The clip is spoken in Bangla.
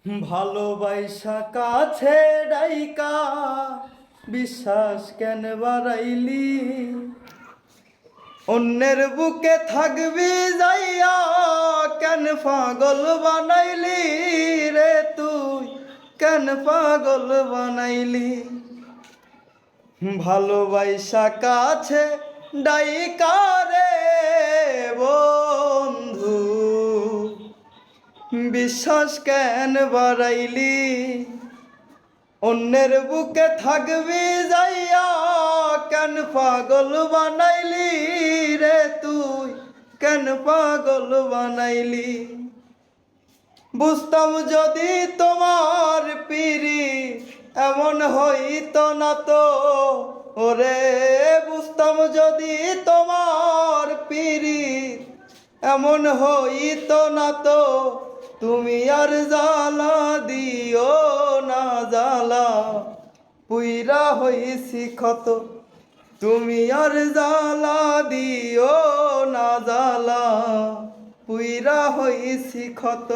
ভালোবাসা কাছে ডাইকা বিশ্বাস কেন বাড়াইলি? অন্যের বুকে থাকবি যাইয়া কেন পাগল বানাইলি রে তুই, কেন পাগল বানাইলি? ভালোবাসা কাছে ডাইকা রে বন্ধু বিশ্বাস কেন বাড়াইলি? অন্যের বুকে থাকবি যাইয়া কেন পাগল বানাইলি রে তুই, কেন পাগল বানাইলি? বুঝতাম যদি তোমার পিরি এমন হইতো না তো, ওরে বুঝতাম যদি তোমার পিরি এমন হইতো না তো, তুমি আর জ্বালা দিও না জ্বালা পুইরা হইছি ক্ষত। তুমি আর জ্বালা দিও না জ্বালা পুইরা হইছি ক্ষত।